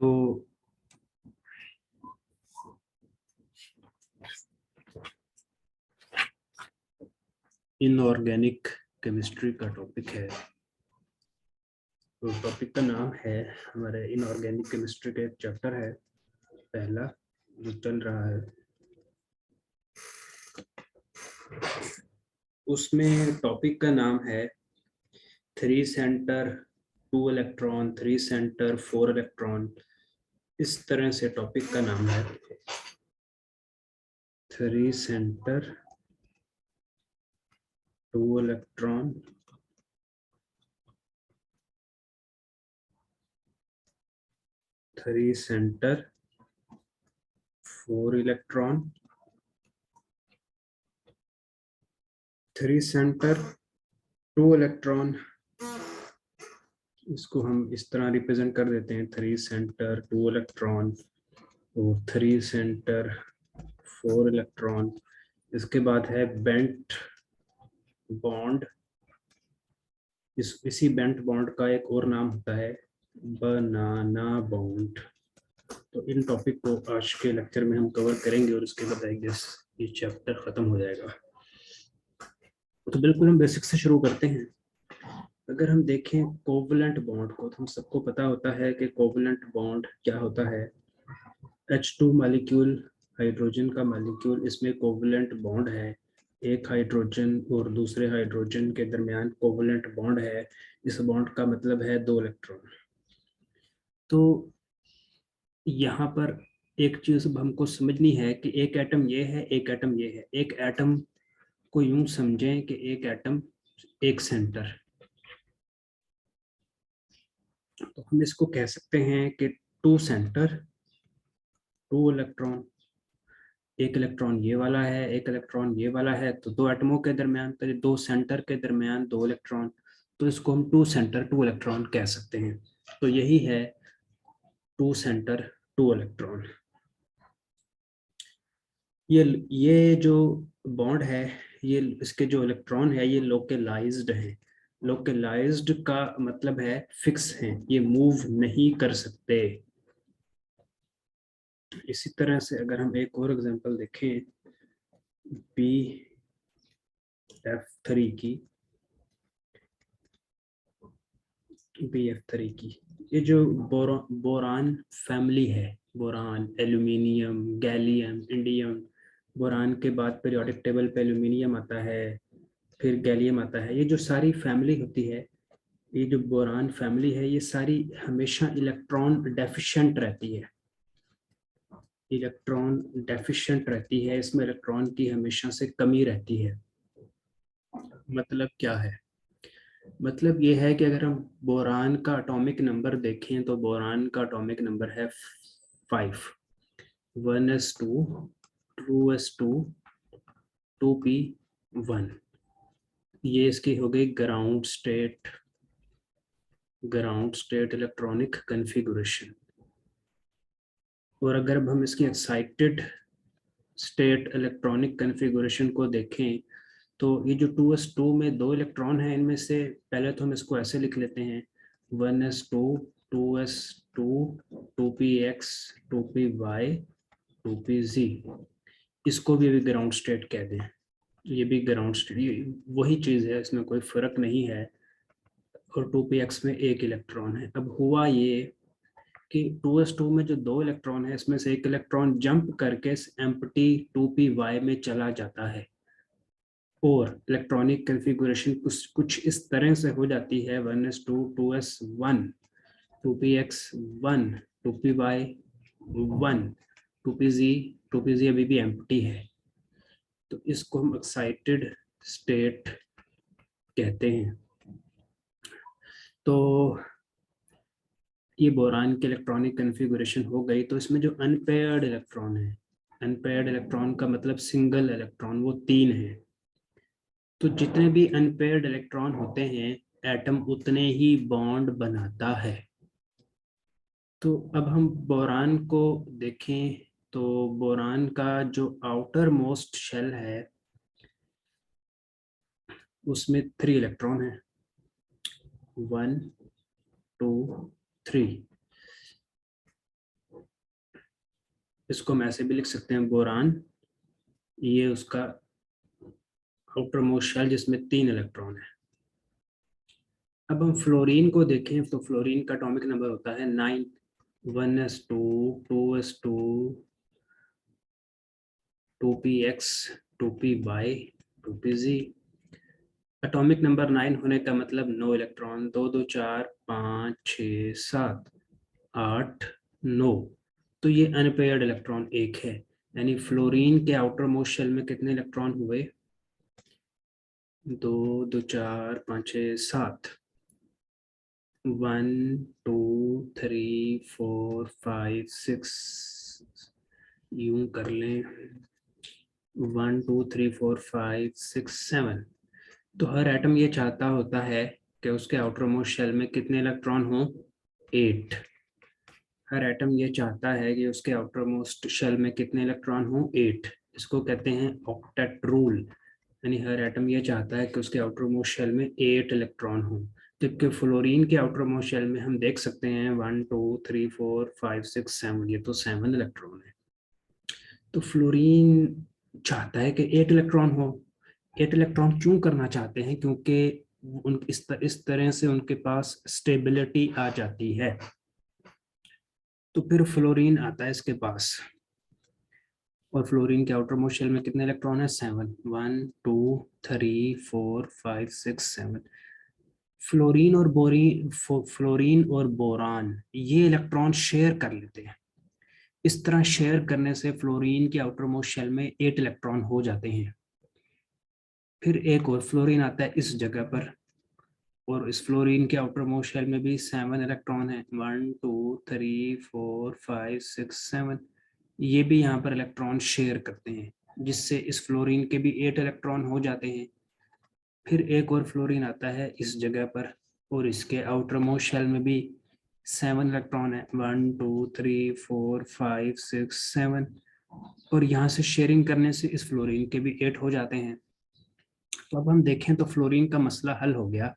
तो inorganic chemistry का topic है। तो टॉपिक का नाम है, हमारे इनऑर्गेनिक केमिस्ट्री का एक चैप्टर है पहला जो चल रहा है। उसमें टॉपिक का नाम है 3 सेंटर 2 इलेक्ट्रॉन, 3 सेंटर 4 इलेक्ट्रॉन। इस तरह से टॉपिक का नाम है 3 centre 2 electron, 3 centre 4 electron, 3 centre 2 electron. इसको हम इस तरह रिप्रेजेंट कर देते हैं 3 सेंटर 2 इलेक्ट्रॉन और 3 सेंटर 4 इलेक्ट्रॉन। इसके बाद है बेंट बॉन्ड। इसी बेंट बॉन्ड का एक और नाम होता है बनाना बॉन्ड। तो इन टॉपिक को आज के लेक्चर में हम कवर करेंगे और उसके बाद ये चैप्टर खत्म हो जाएगा। तो बिल्कुल हम बेसिक से शुरू करते हैं। अगर हम देखें कोवलेंट बॉन्ड को, तो हम सबको पता होता है कि कोवलेंट बॉन्ड क्या होता है। H2 मॉलिक्यूल, हाइड्रोजन का मॉलिक्यूल, इसमें कोवलेंट बॉन्ड है। एक हाइड्रोजन और दूसरे हाइड्रोजन के दरमियान कोवलेंट बॉन्ड है। इस बॉन्ड का मतलब है 2 इलेक्ट्रॉन। तो यहाँ पर एक चीज हमको समझनी है कि एक एटम ये है, एक एटम ये है। एक एटम को यूं समझें कि एक एटम एक सेंटर। तो हम इसको कह सकते हैं कि 2 सेंटर 2 इलेक्ट्रॉन। एक इलेक्ट्रॉन ये वाला है, एक इलेक्ट्रॉन ये वाला है, तो 2 एटमों के दरमियान, तो 2 सेंटर के दरमियान 2 इलेक्ट्रॉन। तो इसको हम 2 सेंटर 2 इलेक्ट्रॉन कह सकते हैं। तो यही है 2 सेंटर 2 इलेक्ट्रॉन। ये जो बॉन्ड है, ये इसके जो इलेक्ट्रॉन है ये लोकलाइज्ड है। लोकलाइज्ड का मतलब है फिक्स है, ये मूव नहीं कर सकते। इसी तरह से अगर हम एक और एग्जांपल देखें BF3 की, BF3 की, ये जो बोरान फैमिली है, boron, aluminium, gallium, indium. Boron के बाद पीरियोडिक टेबल पे एल्यूमिनियम आता है, फिर गैलियम आता है। ये जो सारी फैमिली होती है, ये जो बोरान फैमिली है, ये सारी हमेशा इलेक्ट्रॉन डेफिशिएंट रहती है। इलेक्ट्रॉन डेफिशिएंट रहती है, इसमें इलेक्ट्रॉन की हमेशा से कमी रहती है। मतलब क्या है? मतलब ये है कि अगर हम बोरान का एटॉमिक नंबर देखें तो बोरान का एटॉमिक नंबर है 5, 1s2, 2s2, 2p1। ये इसकी हो गई ग्राउंड स्टेट इलेक्ट्रॉनिक कन्फिगुरेशन। और अगर हम इसकी एक्साइटेड स्टेट इलेक्ट्रॉनिक कन्फिगुरेशन को देखें तो ये जो 2s2 में 2 इलेक्ट्रॉन है, इनमें से पहले तो हम इसको ऐसे लिख लेते हैं 1s2, 2s2, 2px, 2py, 2pz। इसको भी अभी ग्राउंड स्टेट कह दें, ये भी ग्राउंड स्टेट, ये वही चीज़ है, इसमें कोई फर्क नहीं है। और 2px में एक इलेक्ट्रॉन है। अब हुआ ये कि 2s2 में जो 2 इलेक्ट्रॉन है, इसमें से एक इलेक्ट्रॉन जंप करके एम्प्टी 2py में चला जाता है और इलेक्ट्रॉनिक कन्फिगुरेशन कुछ इस तरह से हो जाती है 1s2, 2s1, 2px1, 2py1, 2pz अभी भी एम्प्टी है। तो इसको हम एक्साइटेड स्टेट कहते हैं। तो ये बोरान की इलेक्ट्रॉनिक कन्फिगुरेशन हो गई। तो इसमें जो अनपेयर्ड इलेक्ट्रॉन है, अनपेयर्ड इलेक्ट्रॉन का मतलब सिंगल इलेक्ट्रॉन, वो 3 है। तो जितने भी अनपेयर्ड इलेक्ट्रॉन होते हैं, एटम उतने ही बॉन्ड बनाता है। तो अब हम बोरान को देखें तो बोरान का जो आउटर मोस्ट शेल है उसमें 3 इलेक्ट्रॉन है, 1, 2, 3। इसको हम ऐसे भी लिख सकते हैं बोरान, ये उसका आउटर मोस्ट शेल जिसमें 3 इलेक्ट्रॉन है। अब हम फ्लोरीन को देखें तो फ्लोरीन का एटॉमिक नंबर होता है 9, 1s2, 2s2, 2px, 2py, 2pz। Atomic number 9 होने का मतलब 9 इलेक्ट्रॉन, 2 2 4 5 6 7 8 9। तो ये अनपेयर्ड इलेक्ट्रॉन एक है, यानी फ्लोरीन के आउटर मोस्ट शेल में कितने इलेक्ट्रॉन हुए? 2 2 4 5 6 7, 1 2 3 4 5 6, यूं कर लें 1 2 3 4 5 6 7। तो हर एटम ये चाहता होता है कि उसके आउटर मोस्ट शेल में कितने इलेक्ट्रॉन हों? 8। हर एटम ये चाहता है कि उसके आउटर मोस्ट शेल में कितने इलेक्ट्रॉन हों? 8। इसको कहते हैं ऑक्टेट रूल, यानी हर एटम ये चाहता है कि उसके आउटर मोस्ट शेल में 8 इलेक्ट्रॉन हों। जबकि फ्लोरीन के आउटर मोस्ट शेल में हम देख सकते हैं 1 2 3 4 5 6 7, ये तो 7 इलेक्ट्रॉन है। तो फ्लोरीन चाहता है कि 8 इलेक्ट्रॉन हो। 8 इलेक्ट्रॉन क्यों करना चाहते हैं? क्योंकि उन इस तरह से उनके पास स्टेबिलिटी आ जाती है। तो फिर फ्लोरीन आता है इसके पास, और फ्लोरीन के आउटर मोस्ट शेल में कितने इलेक्ट्रॉन है? 7, 1 2 3 4 5 6 7। फ्लोरीन और बोरान ये इलेक्ट्रॉन शेयर कर लेते हैं। इस तरह शेयर करने से फ्लोरीन के आउटर मोस्ट शेल में 8 इलेक्ट्रॉन हो जाते हैं। फिर एक और फ्लोरीन आता है इस जगह पर, और इस फ्लोरीन के आउटर मोस्ट शेल में भी 7 इलेक्ट्रॉन है, 1 2 3 4 5 6 7। ये भी यहाँ पर इलेक्ट्रॉन शेयर करते हैं, जिससे इस फ्लोरीन के भी 8 इलेक्ट्रॉन हो जाते हैं। फिर एक और फ्लोरीन आता है इस जगह पर, और इसके आउटर मोस्ट शेल में भी 7 इलेक्ट्रॉन है, 1 2 3 4 5 6 7। और यहाँ से शेयरिंग करने से इस फ्लोरीन के भी 8 हो जाते हैं। तो अब हम देखें तो फ्लोरीन का मसला हल हो गया।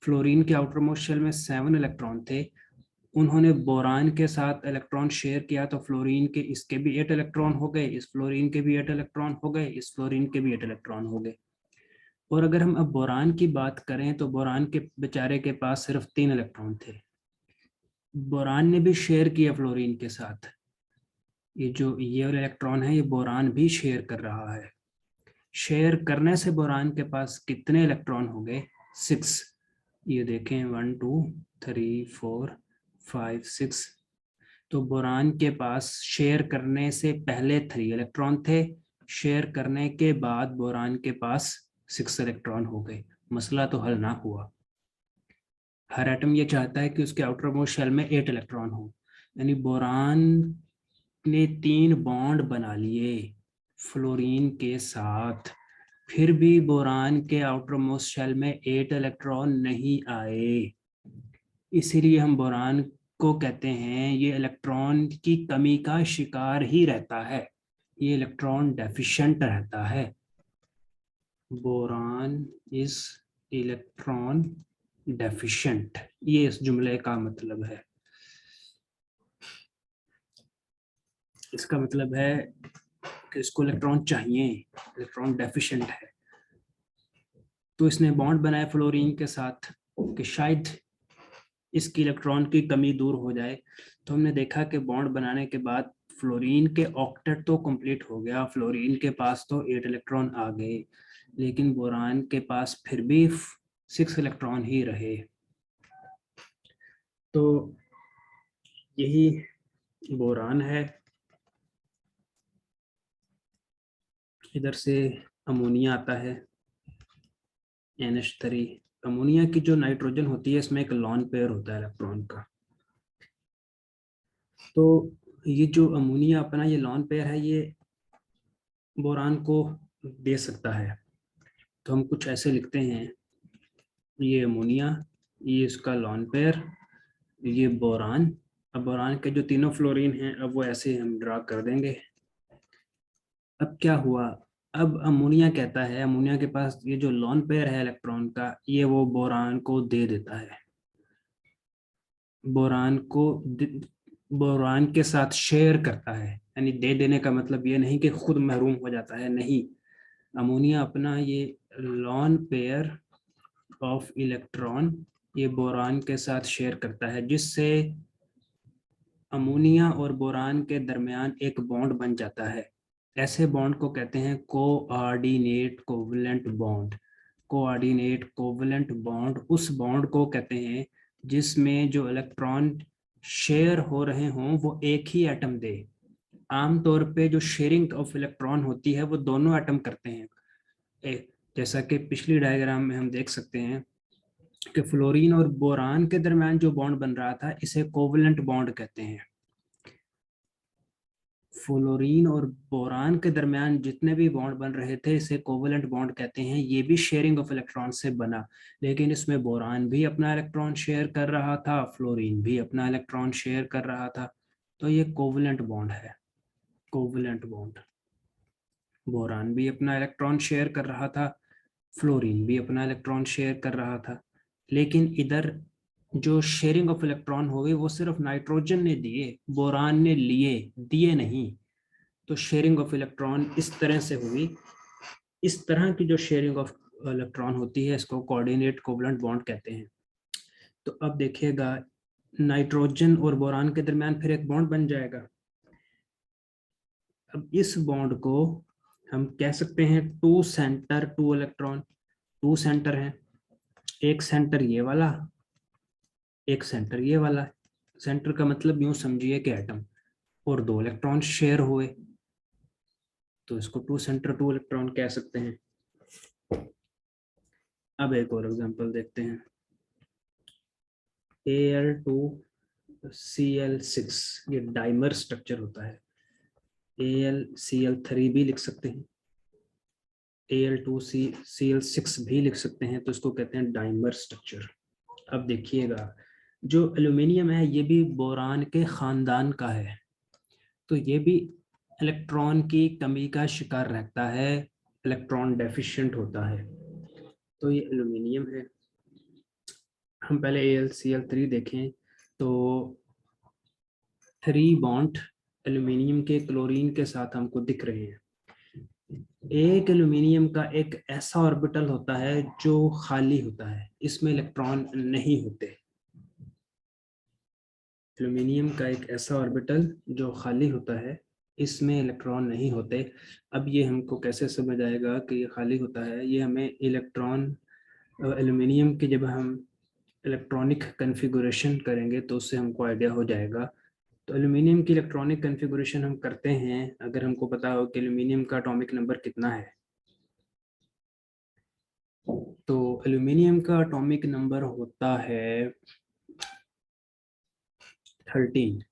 फ्लोरीन के आउटर मोस्ट शेल में 7 इलेक्ट्रॉन थे, उन्होंने बोरान के साथ इलेक्ट्रॉन शेयर किया, तो फ्लोरीन के इसके भी 8 इलेक्ट्रॉन हो गए, इस फ्लोरीन के भी 8 इलेक्ट्रॉन हो गए, इस फ्लोरीन के भी 8 इलेक्ट्रॉन हो गए। और अगर हम अब बोरान की बात करें तो बोरान के बेचारे के पास सिर्फ 3 इलेक्ट्रॉन थे। बोरान ने भी शेयर किया फ्लोरीन के साथ, ये इलेक्ट्रॉन है ये बोरान भी शेयर कर रहा है। शेयर करने से बोरान के पास कितने इलेक्ट्रॉन हो गए? 6। ये देखें 1 2 3 4 5 6। तो बोरान के पास शेयर करने से पहले 3 इलेक्ट्रॉन थे, शेयर करने के बाद बोरान के पास 6 इलेक्ट्रॉन हो गए। मसला तो हल ना हुआ। हर एटम ये चाहता है कि उसके आउटर मोस्ट शेल में 8 इलेक्ट्रॉन हो, यानी बोरान ने 3 बॉन्ड बना लिए फ्लोरीन के साथ, फिर भी बोरान के आउटर मोस्ट शेल में 8 इलेक्ट्रॉन नहीं आए। इसीलिए हम बोरान को कहते हैं ये इलेक्ट्रॉन की कमी का शिकार ही रहता है, ये इलेक्ट्रॉन डेफिशिएंट रहता है। बोरान इज इलेक्ट्रॉन डेफिशिएंट, ये इस जुमले का मतलब है। इसका मतलब है कि इसको इलेक्ट्रॉन चाहिए, इलेक्ट्रॉन डेफिशिएंट है। तो इसने बॉन्ड बनाया फ्लोरीन के साथ कि शायद इसकी इलेक्ट्रॉन की कमी दूर हो जाए। तो हमने देखा कि बॉन्ड बनाने के बाद फ्लोरीन के ऑक्टेट तो कंप्लीट हो गया, फ्लोरीन के पास तो 8 इलेक्ट्रॉन आ गए, लेकिन बोरान के पास फिर भी 6 इलेक्ट्रॉन ही रहे। तो यही बोरान है। इधर से अमोनिया आता है, NH3। अमोनिया की जो नाइट्रोजन होती है इसमें एक लॉन पेयर होता है इलेक्ट्रॉन का। तो ये जो अमोनिया अपना ये लॉन पेयर है ये बोरान को दे सकता है। तो हम कुछ ऐसे लिखते हैं, ये अमोनिया, ये इसका लॉन पेयर, ये बोरान। अब बोरान के जो तीनों फ्लोरीन हैं अब वो ऐसे हम ड्रा कर देंगे। अब क्या हुआ? अब अमोनिया कहता है, अमोनिया के पास ये जो लॉन पेयर है इलेक्ट्रॉन का ये वो बोरान को दे देता है। बोरान को बोरान के साथ शेयर करता है, यानी दे देने का मतलब ये नहीं कि खुद महरूम हो जाता है, नहीं। अमोनिया अपना ये लॉन पेयर ऑफ इलेक्ट्रॉन ये बोरान के साथ शेयर करता है, जिससे अमोनिया और बोरान के दरमियान एक बॉन्ड बन जाता है। ऐसे बॉन्ड को कहते हैं coordinate covalent bond. Coordinate covalent bond उस बॉन्ड को कहते हैं जिसमें जो इलेक्ट्रॉन शेयर हो रहे हों वो एक ही एटम दे। आमतौर पे जो शेयरिंग ऑफ इलेक्ट्रॉन होती है वो दोनों एटम करते हैं। जैसा कि पिछली डायग्राम में हम देख सकते हैं कि फ्लोरीन और बोरान के दरमियान जो बॉन्ड बन रहा था इसे कोवलेंट बॉन्ड कहते हैं। फ्लोरीन और बोरान के दरमियान जितने भी बॉन्ड बन रहे थे इसे कोवलेंट बॉन्ड कहते हैं। ये भी शेयरिंग ऑफ इलेक्ट्रॉन से बना, लेकिन इसमें बोरान भी अपना इलेक्ट्रॉन शेयर कर रहा था, फ्लोरीन भी अपना इलेक्ट्रॉन शेयर कर रहा था। तो ये कोवलेंट बॉन्ड है, कोवलेंट बॉन्ड। बोरान भी अपना इलेक्ट्रॉन शेयर कर रहा था, फ्लोरीन भी अपना इलेक्ट्रॉन शेयर कर रहा था, लेकिन इधर जो शेयरिंग ऑफ इलेक्ट्रॉन हो गई वो सिर्फ नाइट्रोजन ने दिए, बोरान ने लिए दिए नहीं। तो शेयरिंग ऑफ इलेक्ट्रॉन इस तरह से हुई। इस तरह की जो शेयरिंग ऑफ इलेक्ट्रॉन होती है इसको कोऑर्डिनेट कोवलेंट बॉन्ड कहते हैं। तो अब देखिएगा नाइट्रोजन और बोरान के दरमियान फिर एक बॉन्ड बन जाएगा। अब इस बॉन्ड को हम कह सकते हैं two centre two electron. Two centre हैं, एक सेंटर ये वाला, एक सेंटर ये वाला। सेंटर का मतलब यूं समझिए कि एटम, और दो इलेक्ट्रॉन शेयर हुए, तो इसको टू सेंटर टू इलेक्ट्रॉन कह सकते हैं। अब एक और एग्जांपल देखते हैं। Al2Cl6 ये डाइमर स्ट्रक्चर होता है। AlCl3 भी लिख सकते हैं, Al2Cl6 भी लिख सकते हैं, तो इसको कहते हैं डाइमर स्ट्रक्चर। अब देखिएगा जो एल्यूमिनियम है ये भी बोरान के खानदान का है, तो ये भी इलेक्ट्रॉन की कमी का शिकार रहता है, इलेक्ट्रॉन डेफिशिएंट होता है। तो ये एल्यूमिनियम है। हम पहले AlCl3 देखें तो 3 बॉन्ड एल्यूमिनियम के क्लोरीन के साथ हमको दिख रहे हैं। एक एल्यूमिनियम का एक ऐसा ऑर्बिटल होता है जो खाली होता है, इसमें इलेक्ट्रॉन नहीं होते। एल्यूमिनियम का एक ऐसा ऑर्बिटल जो खाली होता है, इसमें इलेक्ट्रॉन नहीं होते। अब ये हमको कैसे समझ आएगा कि ये खाली होता है? ये हमें इलेक्ट्रॉन एल्यूमिनियम के जब हम इलेक्ट्रॉनिक कन्फिगुरेशन करेंगे तो उससे हमको आइडिया हो जाएगा। तो एल्यूमिनियम की इलेक्ट्रॉनिक कन्फिगुरेशन हम करते हैं अगर हमको पता हो कि एल्यूमिनियम का एटॉमिक नंबर कितना है। तो एल्यूमिनियम का एटॉमिक नंबर होता है 13।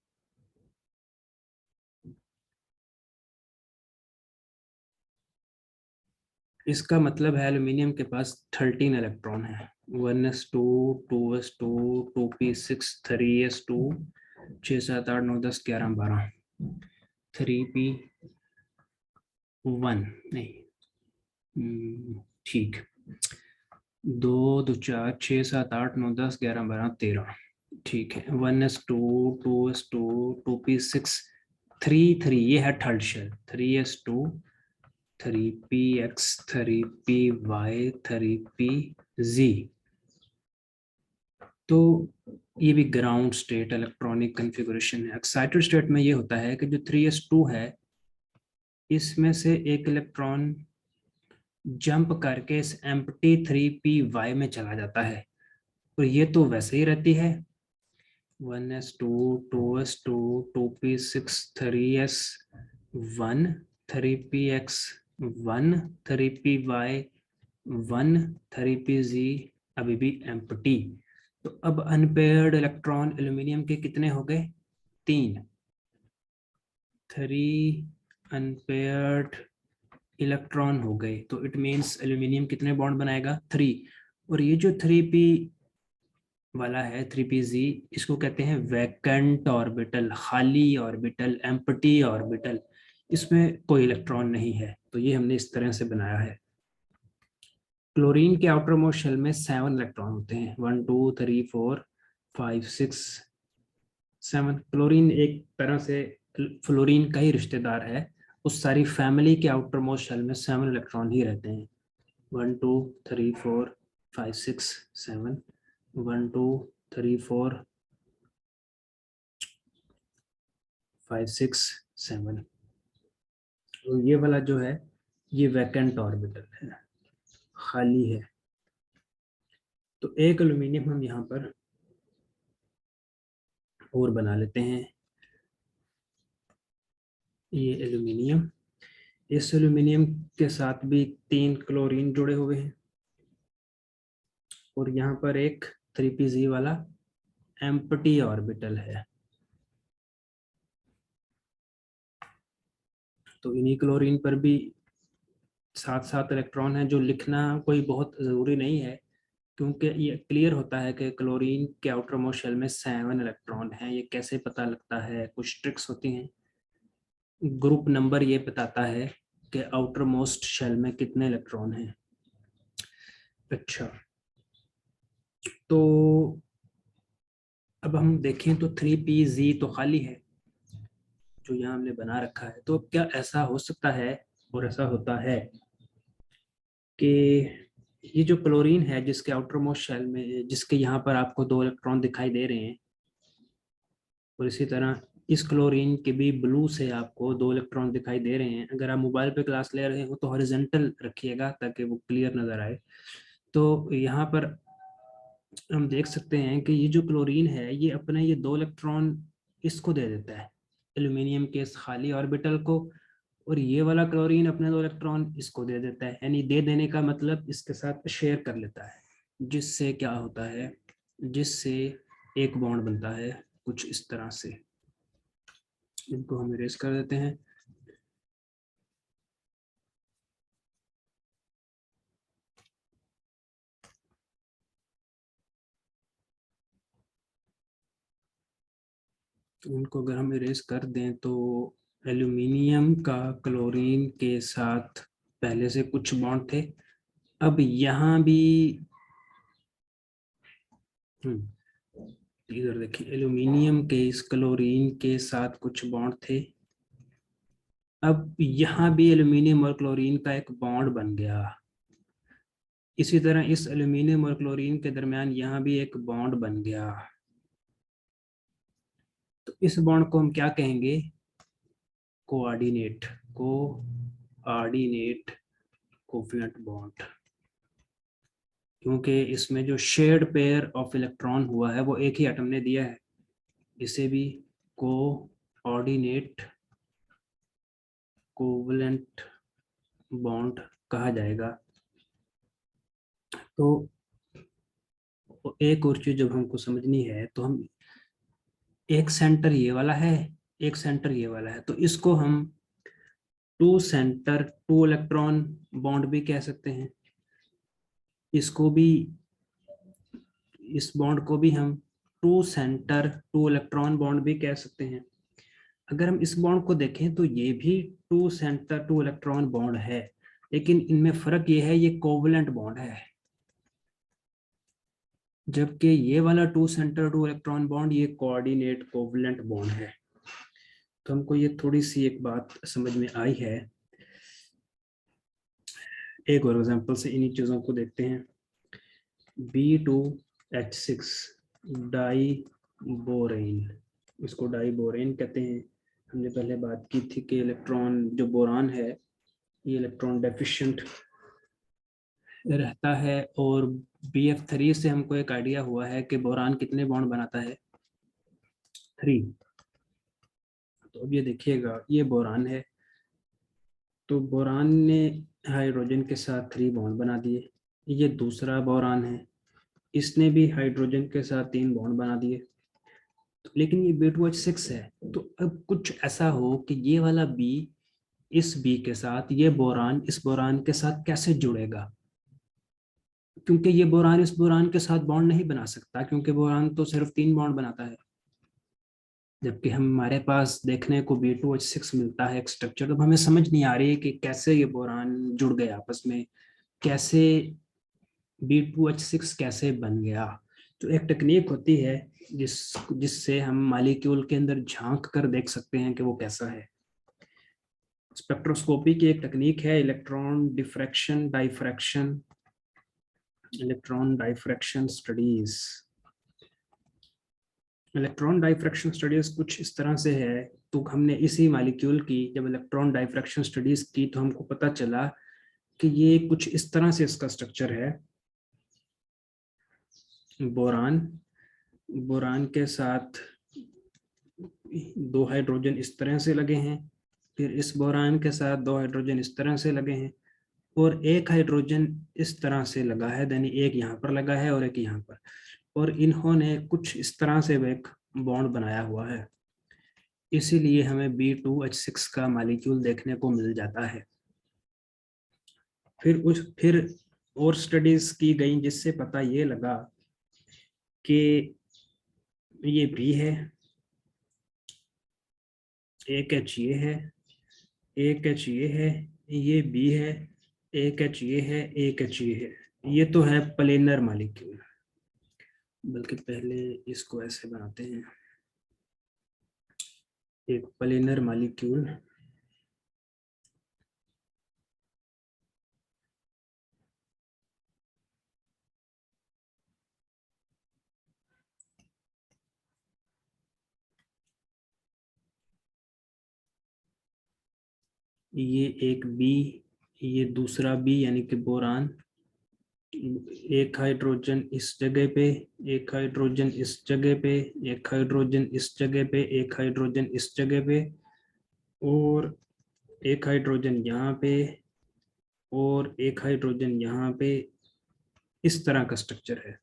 इसका मतलब है एल्यूमिनियम के पास 13 इलेक्ट्रॉन है। 1s2 2s2 2p6 3s2 6 7 8 9 10 11 12 3p1 नहीं, ठीक, 2 2 4 6 7 8 9 10 11 12 13, ठीक है। 1s2 2s2 2p6 3 ये है third shell. 3s2 3px 3py 3pz। तो ये भी ग्राउंड स्टेट इलेक्ट्रॉनिक कन्फिगुरेशन है। एक्साइटेड स्टेट में ये होता है कि जो 3s2 है इसमें से एक इलेक्ट्रॉन जंप करके इस एम्प्टी 3py में चला जाता है, और ये तो वैसे ही रहती है। 1s2 2s2 2p6 3s1 3px 1 3py 1 3pz अभी भी एम्प्टी। तो अब अनपेयर्ड इलेक्ट्रॉन एल्यूमिनियम के कितने हो गए? 3 अनपेयर्ड इलेक्ट्रॉन हो गए। तो इट मीन्स एल्यूमिनियम कितने बॉन्ड बनाएगा? 3। और ये जो 3p वाला है 3pz, इसको कहते हैं वैकेंट ऑर्बिटल, खाली ऑर्बिटल, एम्प्टी ऑर्बिटल, इसमें कोई इलेक्ट्रॉन नहीं है। तो ये हमने इस तरह से बनाया है। क्लोरीन के आउटर मोस्ट शेल में 7 इलेक्ट्रॉन होते हैं, 1 2 3 4 5 6 7 क्लोरीन एक तरह से फ्लोरीन का ही रिश्तेदार है। उस सारी फैमिली के आउटर मोस्ट शेल में 7 इलेक्ट्रॉन ही रहते हैं। 1 2 3 4 5 6 7 1 2 3 4 5 6 7। तो ये वाला जो है ये वैकेंट ऑर्बिटल है, खाली है। तो एक एल्यूमिनियम हम यहाँ पर और बना लेते हैं। ये एल्यूमिनियम, इस एल्यूमिनियम के साथ भी 3 क्लोरीन जुड़े हुए हैं और यहाँ पर एक 3pz वाला एम्प्टी ऑर्बिटल है। तो इन्हीं क्लोरीन पर भी 7 इलेक्ट्रॉन है, जो लिखना कोई बहुत ज़रूरी नहीं है क्योंकि ये क्लियर होता है कि क्लोरीन के आउटर मोस्ट शेल में 7 इलेक्ट्रॉन हैं। ये कैसे पता लगता है, कुछ ट्रिक्स होती हैं। ग्रुप नंबर ये बताता है कि आउटर मोस्ट शेल में कितने इलेक्ट्रॉन हैं। अच्छा, तो अब हम देखें तो 3pz तो खाली है जो यहाँ हमने बना रखा है। तो क्या ऐसा हो सकता है और ऐसा होता है कि ये जो क्लोरीन है जिसके आउटर मोस्ट शेल में, जिसके यहाँ पर आपको 2 इलेक्ट्रॉन दिखाई दे रहे हैं, और इसी तरह इस क्लोरीन के भी ब्लू से आपको 2 इलेक्ट्रॉन दिखाई दे रहे हैं। अगर आप मोबाइल पे क्लास ले रहे हो तो हॉरिजॉन्टल रखिएगा ताकि वो क्लियर नज़र आए। तो यहाँ पर हम देख सकते हैं कि ये जो क्लोरीन है ये अपने ये 2 इलेक्ट्रॉन इसको दे देता है, एल्यूमिनियम के इस खाली ऑर्बिटल को, और ये वाला क्लोरीन अपने 2 इलेक्ट्रॉन इसको दे देता है। यानी दे देने का मतलब इसके साथ शेयर कर लेता है, जिससे क्या होता है, जिससे एक बॉन्ड बनता है कुछ इस तरह से। इनको हम इरेज कर देते हैं। तो इनको अगर हम इरेज कर दें तो एल्यूमिनियम का क्लोरीन के साथ पहले से कुछ बॉन्ड थे। अब यहाँ भी इधर देखिए, एल्यूमिनियम के इस क्लोरीन के साथ कुछ बॉन्ड थे। अब यहाँ भी एल्यूमिनियम और क्लोरीन का एक बॉन्ड बन गया। इसी तरह इस एल्यूमिनियम और क्लोरीन के दरमियान यहाँ भी एक बॉन्ड बन गया। तो इस बॉन्ड को हम क्या कहेंगे, कोऑर्डिनेट, कोऑर्डिनेट कोवेलेंट बॉन्ड, क्योंकि इसमें जो शेयर्ड पेयर ऑफ इलेक्ट्रॉन हुआ है वो एक ही एटम ने दिया है। इसे भी कोऑर्डिनेट कोवेलेंट बॉन्ड कहा जाएगा। तो एक और चीज जब हमको समझनी है तो हम, एक सेंटर ये वाला है, एक सेंटर ये वाला है, तो इसको हम 2 सेंटर 2 इलेक्ट्रॉन बॉन्ड भी कह सकते हैं। इसको भी, इस बॉन्ड को भी हम 2 सेंटर 2 इलेक्ट्रॉन बॉन्ड भी कह सकते हैं। अगर हम इस बॉन्ड को देखें तो ये भी 2 सेंटर 2 इलेक्ट्रॉन बॉन्ड है, लेकिन इनमें फर्क ये है, ये कोवेलेंट बॉन्ड है, जबकि ये वाला 2 सेंटर 2 इलेक्ट्रॉन बॉन्ड ये कोऑर्डिनेट कोवेलेंट बॉन्ड है। तो हमको ये थोड़ी सी एक बात समझ में आई है। एक और एग्जांपल से इन्हीं चीज़ों को देखते हैं। B2H6 डाई बोरेन, इसको डाई बोरेन कहते हैं। हमने पहले बात की थी कि इलेक्ट्रॉन जो बोरान है ये इलेक्ट्रॉन डेफिशिएंट रहता है, और BF3 से हमको एक आइडिया हुआ है कि बोरान कितने बॉन्ड बनाता है, 3। तो अब ये देखिएगा, ये बोरान है, तो बोरान ने हाइड्रोजन के साथ 3 बॉन्ड बना दिए। ये दूसरा बोरान है, इसने भी हाइड्रोजन के साथ 3 बॉन्ड बना दिए। तो लेकिन ये B2H6 है, तो अब कुछ ऐसा हो कि ये वाला B इस B के साथ, ये बोरान इस बोरान के साथ कैसे जुड़ेगा, क्योंकि ये बोरान इस बोरान के साथ बॉन्ड नहीं बना सकता, क्योंकि बोरान तो सिर्फ 3 बॉन्ड बनाता है। जबकि हमारे पास देखने को B2H6 मिलता है एक स्ट्रक्चर, तो हमें समझ नहीं आ रही है कि कैसे ये बोरान जुड़ गए आपस में, कैसे B2H6 कैसे बन गया। तो एक टेक्निक होती है जिससे हम मॉलिक्यूल के अंदर झांक कर देख सकते हैं कि वो कैसा है। स्पेक्ट्रोस्कोपी की एक तकनीक है electron diffraction diffraction, electron diffraction studies. Electron diffraction studies कुछ इस तरह से है, तो हमने इसी मॉलिक्यूल की जब इलेक्ट्रॉन डाइफ्रैक्शन स्टडीज की तो हमको पता चला कि ये कुछ इस तरह से इसका स्ट्रक्चर है। बोरान, बोरान के साथ 2 हाइड्रोजन इस तरह से लगे हैं, फिर इस बोरान के साथ 2 हाइड्रोजन इस तरह से लगे हैं, और एक हाइड्रोजन इस तरह से लगा है, यानी एक यहाँ पर लगा है और एक यहाँ पर, और इन्होंने कुछ इस तरह से एक बॉन्ड बनाया हुआ है। इसीलिए हमें B2H6 का मॉलिक्यूल देखने को मिल जाता है। फिर और स्टडीज की गई जिससे पता ये लगा कि ये B है, एक H ये है, एक H ये है, ये B है, एक H ये है, एक H ये है। ये तो है प्लेनर मॉलिक्यूल, बल्कि पहले इसको ऐसे बनाते हैं, एक प्लेनर मॉलिक्यूल। ये एक B, ये दूसरा B यानी कि बोरान, एक हाइड्रोजन इस जगह पे, एक हाइड्रोजन इस जगह पे, एक हाइड्रोजन इस जगह पे, एक हाइड्रोजन इस जगह पे, और एक हाइड्रोजन यहाँ पे, और एक हाइड्रोजन यहाँ पे। इस तरह का स्ट्रक्चर है।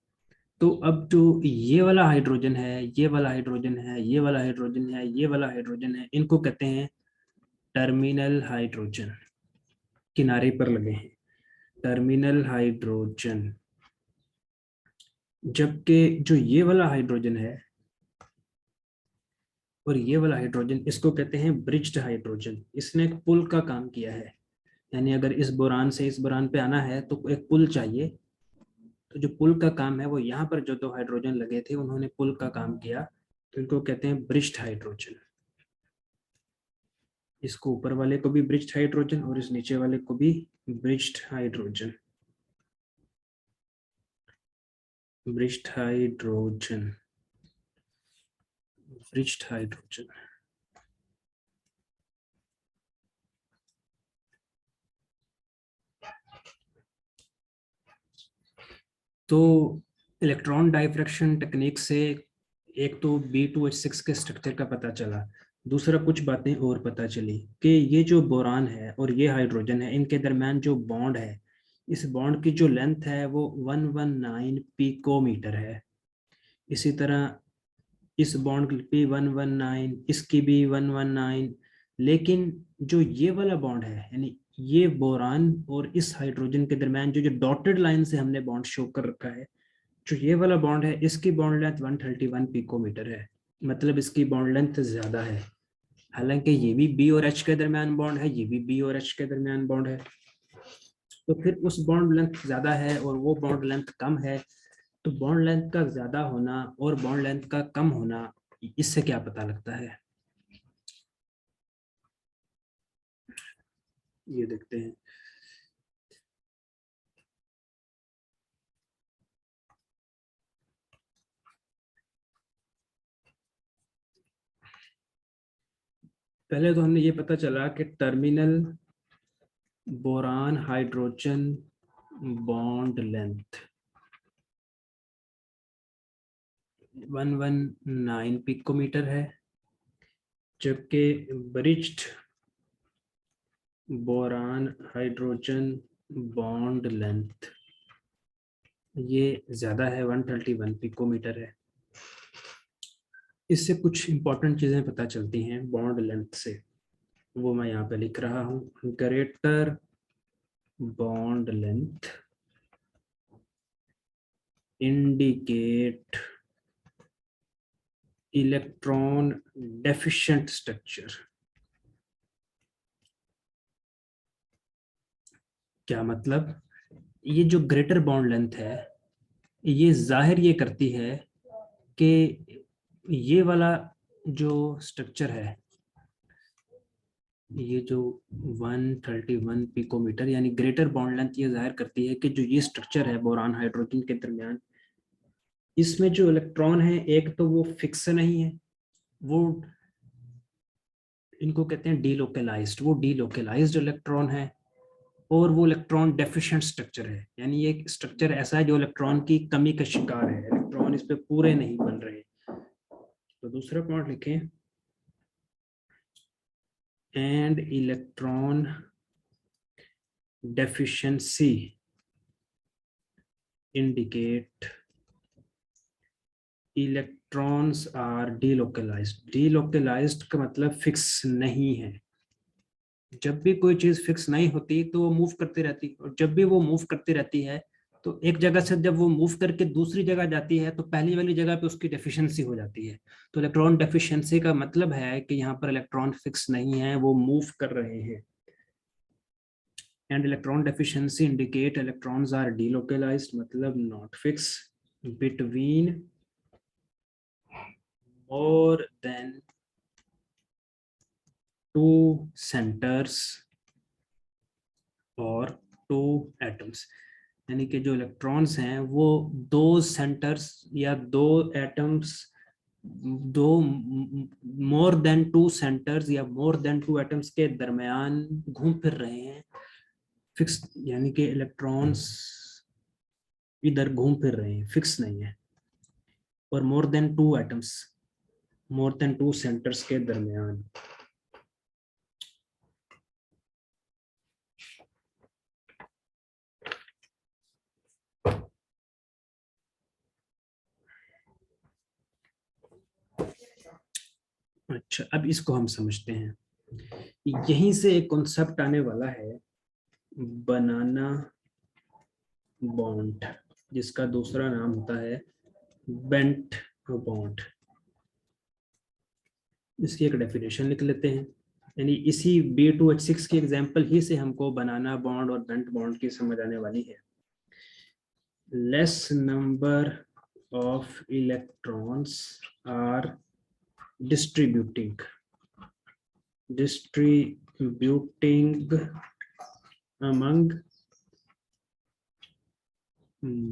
तो अब जो ये वाला हाइड्रोजन है, ये वाला हाइड्रोजन है, ये वाला हाइड्रोजन है, ये वाला हाइड्रोजन है, इनको कहते हैं टर्मिनल हाइड्रोजन। किनारे पर लगे हैं टर्मिनल हाइड्रोजन। जबकि जो ये वाला हाइड्रोजन है और ये वाला हाइड्रोजन, इसको कहते हैं ब्रिज्ड हाइड्रोजन। इसने एक पुल का काम किया है, यानी अगर इस बोरान से इस बोरान पे आना है तो एक पुल चाहिए। तो जो पुल का काम है वो यहाँ पर जो 2 हाइड्रोजन लगे थे उन्होंने पुल का काम किया, तो इनको कहते हैं ब्रिज्ड हाइड्रोजन। इसको ऊपर वाले को भी ब्रिज्ड हाइड्रोजन और इस नीचे वाले को भी bridged hydrogen, bridged hydrogen, bridged hydrogen. तो इलेक्ट्रॉन डाइफ्रैक्शन टेक्निक से एक तो B2H6 के स्ट्रक्चर का पता चला, दूसरा कुछ बातें और पता चली कि ये जो बोरान है और ये हाइड्रोजन है, इनके दरम्यान जो बॉन्ड है, इस बॉन्ड की जो लेंथ है वो 119 पिकोमीटर है। इसी तरह इस बॉन्ड की 119, इसकी भी 119। लेकिन जो ये वाला बॉन्ड है, यानी ये बोरान और इस हाइड्रोजन के दरम्यान जो जो डॉटेड लाइन से हमने बॉन्ड शो कर रखा है, जो ये वाला बॉन्ड है, इसकी बॉन्ड लेंथ 131 पिकोमीटर है। मतलब इसकी बॉन्ड लेंथ ज्यादा है। हालांकि ये भी B और H के दरमियान बॉन्ड है, ये भी B और H के दरमियान बॉन्ड है। तो फिर उस बॉन्ड लेंथ ज्यादा है और वो बॉन्ड लेंथ कम है, तो बॉन्ड लेंथ का ज्यादा होना और बॉन्ड लेंथ का कम होना, इससे क्या पता लगता है, ये देखते हैं। पहले तो हमने ये पता चला कि terminal boron hydrogen bond length 119 picometre है, जबकि bridged boron hydrogen bond length ये ज्यादा है, 131 पिकोमीटर है। इससे कुछ इंपॉर्टेंट चीजें पता चलती हैं बॉन्ड लेंथ से, वो मैं यहाँ पे लिख रहा हूँ। Greater bond length indicate electron deficient structure. क्या मतलब, ये जो ग्रेटर बॉन्ड लेंथ है, ये जाहिर ये करती है कि ये वाला जो स्ट्रक्चर है, ये जो 131 पिकोमीटर यानी ग्रेटर बॉन्ड लेंथ, ये जाहिर करती है कि जो ये स्ट्रक्चर है बोरान हाइड्रोजन के दरमियान, इसमें जो इलेक्ट्रॉन है एक तो वो फिक्स नहीं है, वो इनको कहते हैं डीलोकलाइज्ड, वो डीलोकलाइज्ड इलेक्ट्रॉन है, और वो इलेक्ट्रॉन डेफिशिएंट स्ट्रक्चर है, यानी ये स्ट्रक्चर ऐसा है जो इलेक्ट्रॉन की कमी का शिकार है, इलेक्ट्रॉन इस पे पूरे नहीं बन रहे। तो दूसरा पॉइंट लिखें, and electron deficiency indicate electrons are delocalised. Delocalised का मतलब फिक्स नहीं है, जब भी कोई चीज फिक्स नहीं होती तो वो मूव करती रहती, और जब भी वो मूव करती रहती है तो एक जगह से जब वो मूव करके दूसरी जगह जाती है तो पहली वाली जगह पे उसकी डेफिशिएंसी हो जाती है। तो इलेक्ट्रॉन डेफिशिएंसी का मतलब है कि यहाँ पर इलेक्ट्रॉन फिक्स नहीं है, वो मूव कर रहे हैं। And electron deficiency indicate electrons are delocalized, मतलब not fix between more than 2 centers और 2 एटम्स, यानी कि जो इलेक्ट्रॉन्स हैं वो 2 सेंटर्स या 2 एटम्स, दो मोर देन 2 सेंटर्स या मोर देन 2 एटम्स के दरमियान घूम फिर रहे हैं। फिक्स यानी कि इलेक्ट्रॉन्स इधर घूम फिर रहे हैं, फिक्स नहीं है। और मोर देन 2 एटम्स, मोर देन 2 सेंटर्स के दरमियान। अच्छा, अब इसको हम समझते हैं। यहीं से एक कॉन्सेप्ट आने वाला है, बनाना बॉन्ड, जिसका दूसरा नाम होता है बेंट बॉन्ड। इसकी एक डेफिनेशन लिख लेते हैं, यानी इसी B2H6 की एग्जांपल ही से हमको बनाना बॉन्ड और बेंट बॉन्ड की समझ आने वाली है। Less number of electrons are distributing among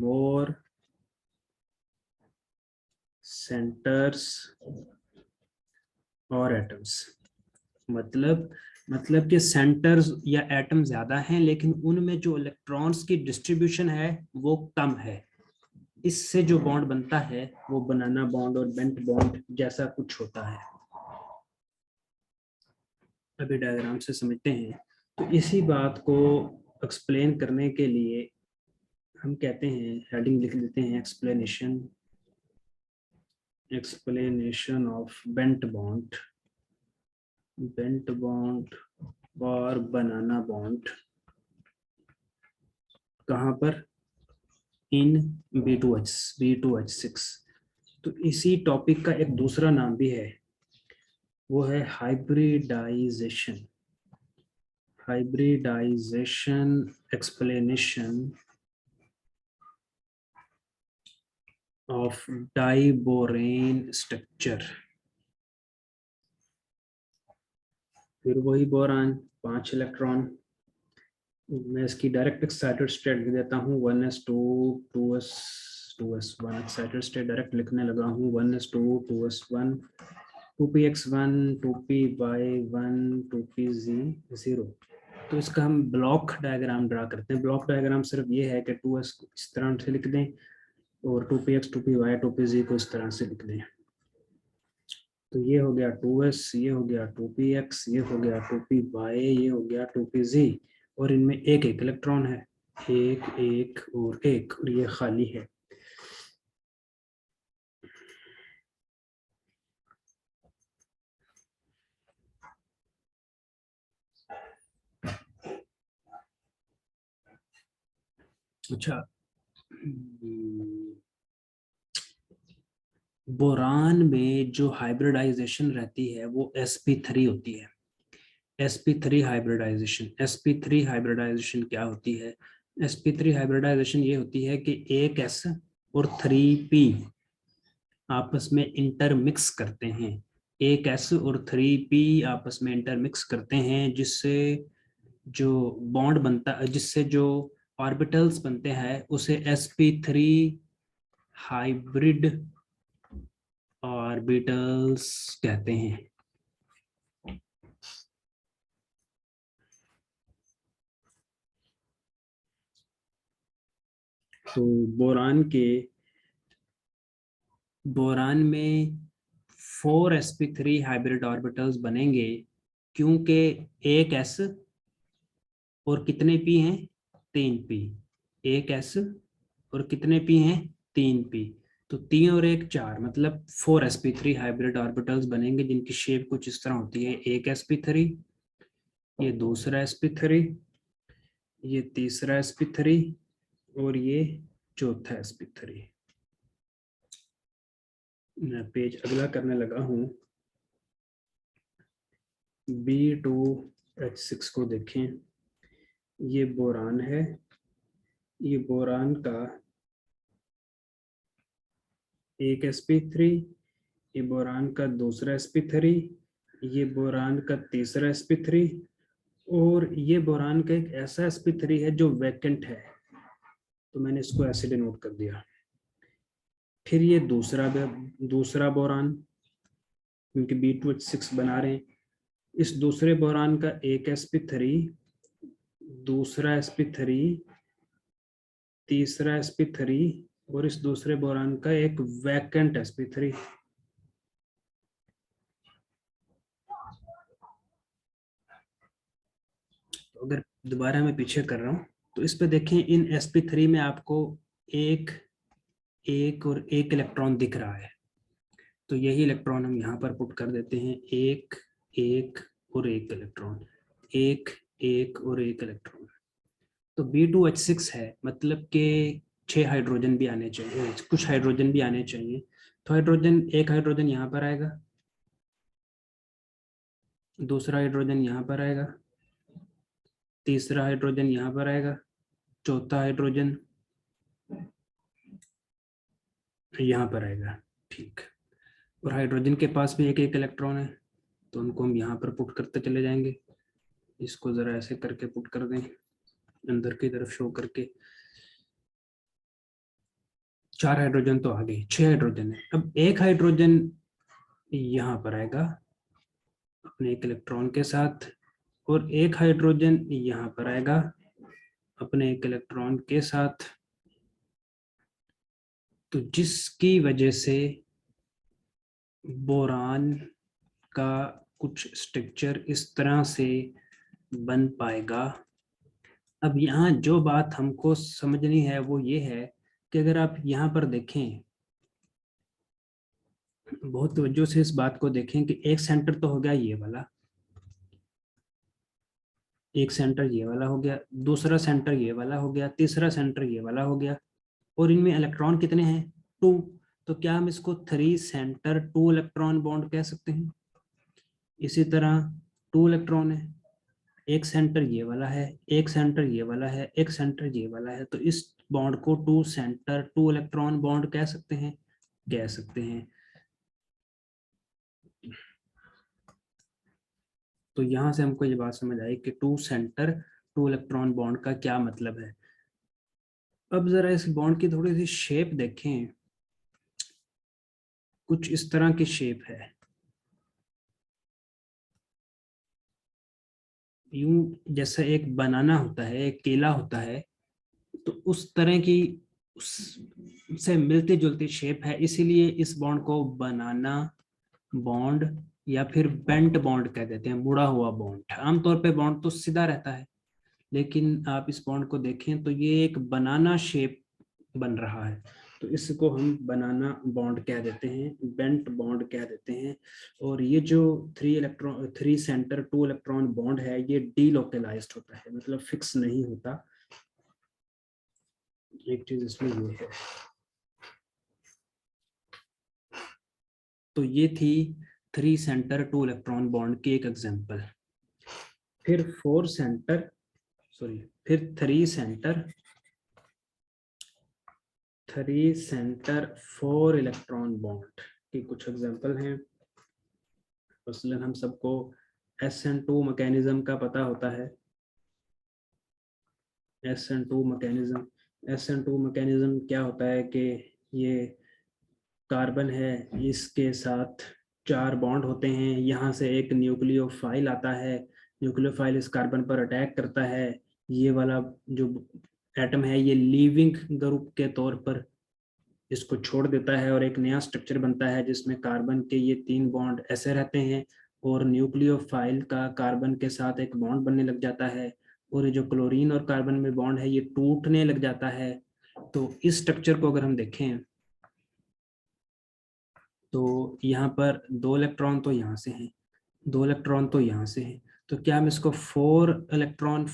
more centers और एटम्स। मतलब कि सेंटर्स या एटम ज्यादा हैं लेकिन उनमें जो इलेक्ट्रॉन्स की डिस्ट्रीब्यूशन है वो कम है। इससे जो बॉन्ड बनता है वो बनाना बॉन्ड और बेंट बॉन्ड जैसा कुछ होता है। अभी डायग्राम से समझते हैं। तो इसी बात को एक्सप्लेन करने के लिए हम कहते हैं, हेडिंग लिख देते हैं, एक्सप्लेनेशन ऑफ बेंट बॉन्ड और बनाना बॉन्ड। कहाँ पर? इन B2H6। तो इसी टॉपिक का एक दूसरा नाम भी है, वो है hybridisation explanation of diborane structure. फिर वही बोरान, 5 इलेक्ट्रॉन। मैं इसकी डायरेक्ट एक्साइटेड स्टेट लिख देता हूँ 1s2 2s1। Excited state direct लिखने लगा हूँ 1s2 2s1 2px1 2py1 2pz0। तो इसका हम ब्लॉक डायग्राम ड्रा करते हैं। ब्लॉक डायग्राम सिर्फ ये है कि 2s को इस तरह से लिख दें और 2px 2py 2pz को इस तरह से लिख दें। तो ये हो गया 2s, ये हो गया 2px, ये हो गया 2py, ये हो गया 2pz, और इनमें एक एक इलेक्ट्रॉन है, एक एक और एक, और ये खाली है। अच्छा, बोरान में जो हाइब्रिडाइजेशन रहती है वो sp3 होती है। sp3 हाइब्रिडाइजेशन क्या होती है? sp3 हाइब्रिडाइजेशन ये होती है कि एक s और 3p आपस में इंटरमिक्स करते हैं, एक S और 3p आपस में इंटरमिक्स करते हैं, जिससे जो बॉन्ड बनता है, जिससे जो ऑर्बिटल्स बनते हैं उसे sp3 हाइब्रिड ऑर्बिटल्स कहते हैं। तो बोरान में 4sp3 हाइब्रिड ऑर्बिटल्स बनेंगे, क्योंकि एक s और कितने p हैं, 3p, एक s और कितने p हैं, 3p, तो 3 और 1 4, मतलब 4sp3 हाइब्रिड ऑर्बिटल्स बनेंगे, जिनकी शेप कुछ इस तरह होती है, एक sp3, ये दूसरा sp3, ये तीसरा sp3 और ये चौथा sp3। मैं पेज अगला करने लगा हूँ। B2H6 को देखें, ये बोरान है, ये बोरान का एक sp3, ये बोरान का दूसरा sp3, ये बोरान का तीसरा sp3 और ये बोरान का एक ऐसा sp3 है जो वैकेंट है, तो मैंने इसको ऐसे डिनोट कर दिया। फिर ये दूसरा बोरान, क्योंकि B2H6 बना रहे हैं, इस दूसरे बोरान का एक sp3, दूसरा sp3, तीसरा sp3 और इस दूसरे बोरान का एक वैकेंट sp3। तो अगर दोबारा मैं पीछे कर रहा हूँ, तो इस पे देखें, इन sp3 में आपको एक एक और एक इलेक्ट्रॉन दिख रहा है, तो यही इलेक्ट्रॉन हम यहाँ पर पुट कर देते हैं, एक एक और एक इलेक्ट्रॉन, एक एक और एक इलेक्ट्रॉन। तो B2H6 है, मतलब कि 6 हाइड्रोजन भी आने चाहिए, कुछ हाइड्रोजन भी आने चाहिए। तो एक हाइड्रोजन यहाँ पर आएगा, दूसरा हाइड्रोजन यहाँ पर आएगा, तीसरा हाइड्रोजन यहाँ पर आएगा, चौथा हाइड्रोजन यहाँ पर आएगा। ठीक, और हाइड्रोजन के पास भी एक एक इलेक्ट्रॉन है, तो उनको हम यहाँ पर पुट करते चले जाएंगे। इसको जरा ऐसे करके पुट कर दें, अंदर की तरफ शो करके। 4 हाइड्रोजन तो आ गए, 6 हाइड्रोजन है। अब एक हाइड्रोजन यहाँ पर आएगा अपने एक इलेक्ट्रॉन के साथ, और एक हाइड्रोजन यहाँ पर आएगा अपने एक इलेक्ट्रॉन के साथ, तो जिसकी वजह से बोरान का कुछ स्ट्रक्चर इस तरह से बन पाएगा। अब यहाँ जो बात हमको समझनी है वो ये है कि अगर आप यहाँ पर देखें, बहुत तवज्जो से इस बात को देखें कि एक सेंटर तो हो गया ये वाला, एक सेंटर ये वाला हो गया, दूसरा सेंटर ये वाला हो गया, तीसरा सेंटर ये वाला हो गया, और इनमें इलेक्ट्रॉन कितने हैं, 2। तो क्या हम इसको 3 सेंटर 2 इलेक्ट्रॉन बॉन्ड कह सकते हैं। इसी तरह 2 इलेक्ट्रॉन है, एक सेंटर ये वाला है, एक सेंटर ये वाला है, एक सेंटर ये वाला है, तो इस बॉन्ड को 2 सेंटर 2 इलेक्ट्रॉन बॉन्ड कह सकते हैं, कह सकते हैं। तो यहां से हमको ये बात समझ आई कि 2 सेंटर 2 इलेक्ट्रॉन बॉन्ड का क्या मतलब है। अब जरा इस बॉन्ड की थोड़ी सी शेप देखें, कुछ इस तरह की शेप है, यूं जैसे एक बनाना होता है, एक केला होता है, तो उस तरह की उससे मिलती जुलती शेप है, इसीलिए इस बॉन्ड को बनाना बॉन्ड या फिर बेंट बॉन्ड कह देते हैं, मुड़ा हुआ बॉन्ड। आमतौर पे बॉन्ड तो सीधा रहता है, लेकिन आप इस बॉन्ड को देखें तो ये एक बनाना शेप बन रहा है, तो इसको हम बनाना बॉन्ड कह देते हैं, बेंट बॉन्ड कह देते हैं। और ये जो 3 सेंटर 2 इलेक्ट्रॉन बॉन्ड है, ये डीलोकलाइज्ड होता है, मतलब फिक्स नहीं होता। एक चीज इसमें ये है। तो ये थी 3 सेंटर 2 इलेक्ट्रॉन बॉन्ड की एक एग्जांपल। फिर 3 सेंटर 3 सेंटर 4 इलेक्ट्रॉन बॉन्ड की कुछ एग्जांपल हैं। मसलन हम सबको SN2 मैकेनिज्म का पता होता है। SN2 मैकेनिज्म क्या होता है कि ये कार्बन है, इसके साथ 4 बॉन्ड होते हैं, यहाँ से एक न्यूक्लियोफाइल आता है, न्यूक्लियोफाइल इस कार्बन पर अटैक करता है, ये वाला जो एटम है ये लीविंग ग्रुप के तौर पर इसको छोड़ देता है और एक नया स्ट्रक्चर बनता है जिसमें कार्बन के ये 3 बॉन्ड ऐसे रहते हैं और न्यूक्लियोफाइल का कार्बन के साथ एक बॉन्ड बनने लग जाता है और ये जो क्लोरीन और कार्बन में बॉन्ड है ये टूटने लग जाता है। तो इस स्ट्रक्चर को अगर हम देखें तो यहाँ पर 2 इलेक्ट्रॉन तो यहाँ से हैं, 2 इलेक्ट्रॉन तो यहाँ से हैं, तो क्या हम इसको 4 इलेक्ट्रॉन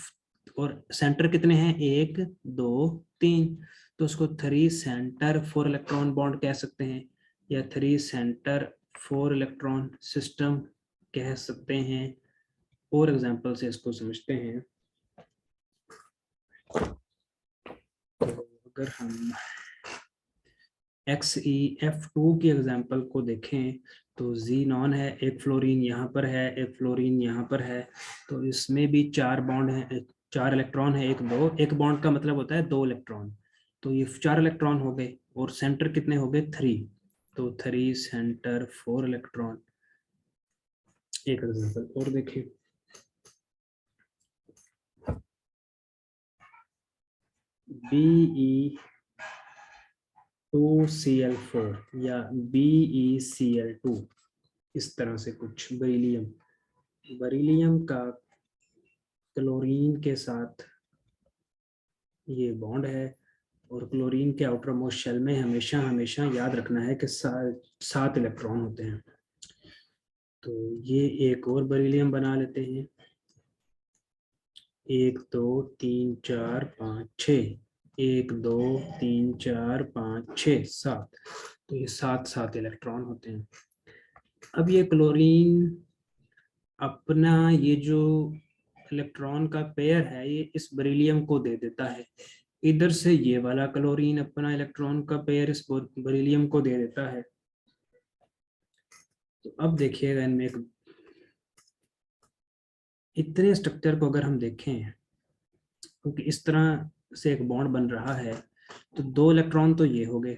और सेंटर कितने हैं 1 2 3, तो उसको 3 सेंटर 4 इलेक्ट्रॉन बॉन्ड कह सकते हैं या 3 सेंटर 4 इलेक्ट्रॉन सिस्टम कह सकते हैं। और एग्जांपल से इसको समझते हैं। तो अगर हम XeF2 की एग्जांपल को देखें तो ज़ीनॉन है, एक फ्लोरीन यहाँ पर है, एक फ्लोरीन यहाँ पर है, तो इसमें भी 4 बॉन्ड हैं, 4 इलेक्ट्रॉन है, 1 2, एक बॉन्ड का मतलब होता है 2 इलेक्ट्रॉन, तो ये 4 इलेक्ट्रॉन हो गए और सेंटर कितने हो गए 3, तो 3 सेंटर 4 इलेक्ट्रॉन। एक एग्जांपल और देखिए, Be2Cl4 या BeCl2, इस तरह से कुछ बरीलियम का क्लोरीन के साथ ये बॉन्ड है और क्लोरीन के आउटर मोस्ट शेल में हमेशा हमेशा याद रखना है कि 7 इलेक्ट्रॉन होते हैं। तो ये एक और बरीलियम बना लेते हैं, 1 2 3 4 5 6, 1 2 3 4 5 6 7, तो ये 7 इलेक्ट्रॉन होते हैं। अब ये क्लोरीन अपना ये जो इलेक्ट्रॉन का पेयर है ये इस बेरिलियम को दे देता है, इधर से ये वाला क्लोरीन अपना इलेक्ट्रॉन का पेयर इस बेरिलियम को दे देता है। तो अब देखिएगा इनमें एक इतने स्ट्रक्चर को अगर हम देखें, क्योंकि इस तरह से एक बॉन्ड बन रहा है, तो 2 इलेक्ट्रॉन तो ये हो गए,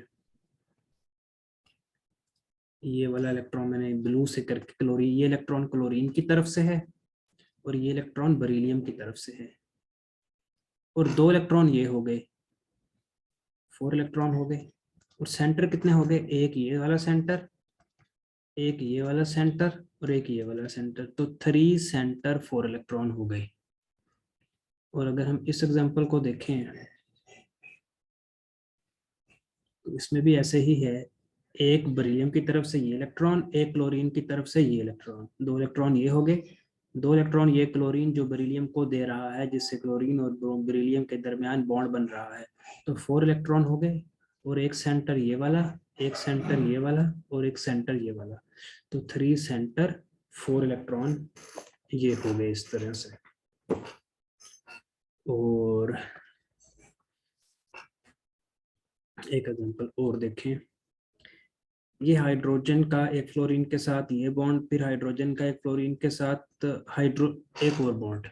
ये वाला इलेक्ट्रॉन मैंने ब्लू से करके क्लोरीन, ये इलेक्ट्रॉन क्लोरीन की तरफ से है और ये इलेक्ट्रॉन बेरिलियम की तरफ से है, और 2 इलेक्ट्रॉन ये हो गए, 4 इलेक्ट्रॉन हो गए, और सेंटर कितने हो गए, एक ये वाला सेंटर, एक ये वाला सेंटर और एक ये वाला सेंटर, तो 3 सेंटर 4 इलेक्ट्रॉन हो गए। और अगर हम इस एग्जांपल को देखें तो इसमें भी ऐसे ही है, एक बेरिलियम की तरफ से ये इलेक्ट्रॉन, एक क्लोरीन की तरफ से ये इलेक्ट्रॉन, 2 इलेक्ट्रॉन ये हो गए, 2 इलेक्ट्रॉन ये क्लोरीन जो बेरिलियम को दे रहा है, जिससे क्लोरीन और बेरिलियम के दरमियान बॉन्ड बन रहा है, तो 4 इलेक्ट्रॉन हो गए, और एक सेंटर ये वाला, एक सेंटर ये वाला और एक सेंटर ये वाला, तो 3 सेंटर 4 इलेक्ट्रॉन ये हो गए इस तरह से। और एक एग्जांपल और देखें, ये हाइड्रोजन का एक फ्लोरीन के साथ ये बॉन्ड, फिर हाइड्रोजन का एक फ्लोरीन के साथ एक और बॉन्ड,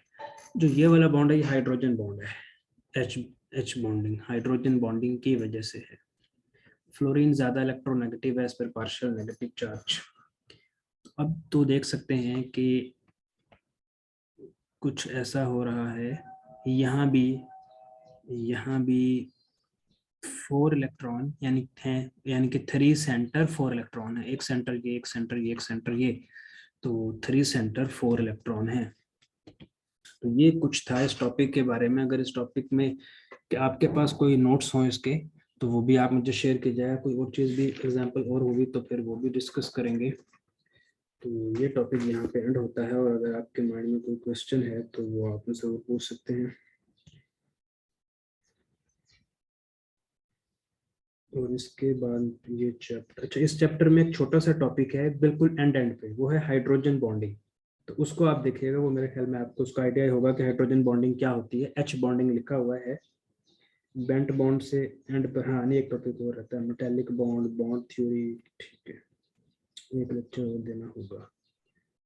जो ये वाला बॉन्ड है ये हाइड्रोजन बॉन्ड है, H बॉन्डिंग हाइड्रोजन बॉन्डिंग की वजह से है। फ्लोरीन ज्यादा इलेक्ट्रोनेगेटिव है, इस पर पार्शियल नेगेटिव चार्ज। अब तो देख सकते हैं कि कुछ ऐसा हो रहा है, यहाँ भी 4 इलेक्ट्रॉन यानी कि 3 सेंटर 4 इलेक्ट्रॉन है, एक सेंटर ये, एक सेंटर ये, एक सेंटर ये, तो 3 सेंटर 4 इलेक्ट्रॉन है। तो ये कुछ था इस टॉपिक के बारे में। अगर इस टॉपिक में कि आपके पास कोई नोट्स हो इसके तो वो भी आप मुझे शेयर कीजिएगा, कोई और चीज़ भी एग्जांपल और होगी तो फिर वो भी डिस्कस करेंगे। तो ये टॉपिक यहाँ पे एंड होता है, और अगर आपके माइंड में कोई क्वेश्चन है तो वो आप मुझसे पूछ सकते हैं। और इसके बाद ये चैप्टर, अच्छा इस चैप्टर में एक छोटा सा टॉपिक है बिल्कुल एंड पे, वो है हाइड्रोजन बॉन्डिंग। तो उसको आप देखिएगा, वो मेरे ख्याल में आपको उसका आइडिया होगा कि हाइड्रोजन बॉन्डिंग क्या होती है। H बॉन्डिंग लिखा हुआ है, बेंट बॉन्ड से एंड पर, हाँ नहीं एक टॉपिक और रहता है मेटेलिक बॉन्ड, बॉन्ड थ्योरी, ठीक है एक लेक्चर और देना होगा।